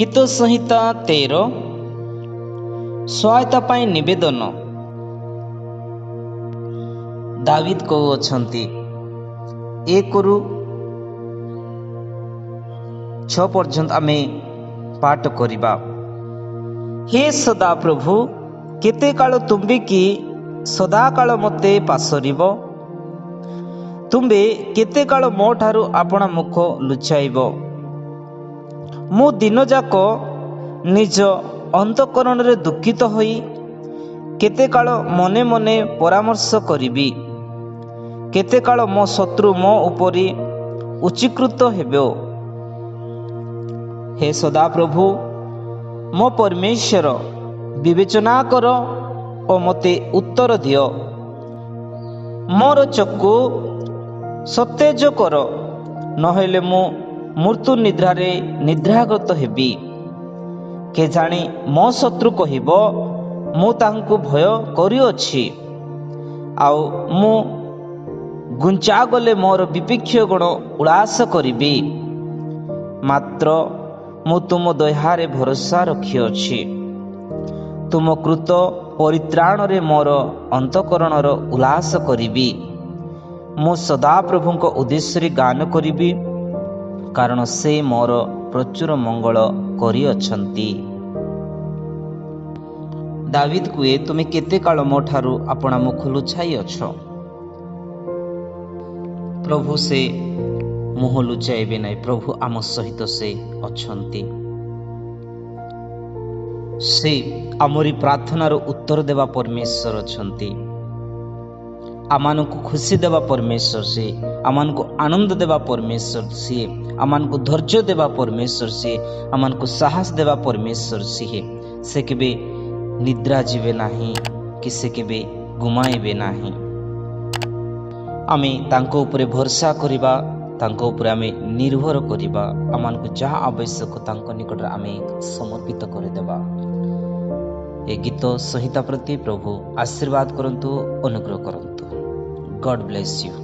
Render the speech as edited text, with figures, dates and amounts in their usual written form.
ଗୀତ ସଂହିତା 13 ସହାୟତା ପାଇଁ ନିବେଦନ। ଦାବିଦ କହୁଅଛନ୍ତି 1ରୁ 6 ପର୍ଯ୍ୟନ୍ତ ଆମେ ପାଠ କରିବା। ହେ ସଦାପ୍ରଭୁ, କେତେ କାଳ ତୁମ୍ଭେ କି ସଦାକାଳ ମୋତେ ପାଶରିବ? ତୁମ୍ଭେ କେତେ କାଳ ମୋ ଠାରୁ ଆପଣା ମୁଖ ଲୁଚାଇବ? ମୁଁ ଦିନଯାକ ନିଜ ଅନ୍ତଃକରଣରେ ଦୁଃଖିତ ହୋଇ କେତେ କାଳ ମନେ ମନେ ପରାମର୍ଶ କରିବି? କେତେ କାଳ ମୋ ଶତ୍ରୁ ମୋ ଉପରେ ଉଚ୍ଚୀକୃତ ହେବ? ହେ ସଦାପ୍ରଭୁ, ମୋ ପରମେଶ୍ୱର, ବିବେଚନା କର ଓ ମୋତେ ଉତ୍ତର ଦିଅ। ମୋର ଚକ୍ଷୁ ସତେଜ କର, ନହେଲେ ମୁଁ ମୃତ୍ୟୁ ନିଦ୍ରାରେ ନିଦ୍ରାଗତ ହେବି। କେଜାଣି ମୋ ଶତ୍ରୁ କହିବ, ମୁଁ ତାହାଙ୍କୁ ଭୟ କରିଅଛି, ଆଉ ମୁଁ ଗୁଞ୍ଚା ଗଲେ ମୋର ବିପକ୍ଷ ଗଣ ଉଲ୍ଲାସ କରିବି। ମାତ୍ର ମୁଁ ତୁମ ଦୟାରେ ଭରସା ରଖିଅଛି। ତୁମ କୃତ ପରିତ୍ରାଣରେ ମୋର ଅନ୍ତଃକରଣର ଉଲ୍ଲାସ କରିବି। ମୁଁ ସଦାପ୍ରଭୁଙ୍କ ଉଦ୍ଦେଶ୍ୟରେ ଗାନ କରିବି, କାରଣ ସେ ମୋର ପ୍ରଚୁର ମଙ୍ଗଳ କରିଅଛନ୍ତି। ଦାବିଦ କୁହେ, ତୁମେ କେତେ କାଳ ମୋ ଠାରୁ ଆପଣା ମୁଖ ଲୁଚାଇଅଛ? ପ୍ରଭୁ ସେ ମୁହଁ ଲୁଚାଇବେ ନାହିଁ। ପ୍ରଭୁ ଆମ ସହିତ ସେ ଅଛନ୍ତି। ସେ ଆମରି ପ୍ରାର୍ଥନାର ଉତ୍ତର ଦେବା ପରମେଶ୍ୱର ଅଛନ୍ତି। ଆମମାନଙ୍କୁ ଖୁସି ଦେବା ପରମେଶ୍ୱର ସିଏ, ଆମମାନଙ୍କୁ ଆନନ୍ଦ ଦେବା ପରମେଶ୍ୱର ସିଏ, ଆମମାନଙ୍କୁ ଧୈର୍ଯ୍ୟ ଦେବା ପରମେଶ୍ୱର ସିଏ, ଆମମାନଙ୍କୁ ସାହସ ଦେବା ପରମେଶ୍ୱର ସିଏ। ସେ କେବେ ନିଦ୍ରା ଯିବେ ନାହିଁ କି ସେ କେବେ ଗୁମାଇବେ ନାହିଁ। ଆମେ ତାଙ୍କ ଉପରେ ଭରସା କରିବା, ତାଙ୍କ ଉପରେ ଆମେ ନିର୍ଭର କରିବା। ଆମମାନଙ୍କୁ ଯାହା ଆବଶ୍ୟକ ତାଙ୍କ ନିକଟରେ ଆମେ ସମର୍ପିତ କରିଦେବା। ଏ ଗୀତ ସଂହିତା ପ୍ରତି ପ୍ରଭୁ ଆଶୀର୍ବାଦ କରନ୍ତୁ, ଅନୁଗ୍ରହ କରନ୍ତୁ। ଗଡ୍ ବ୍ଲେସ୍ ୟୁ।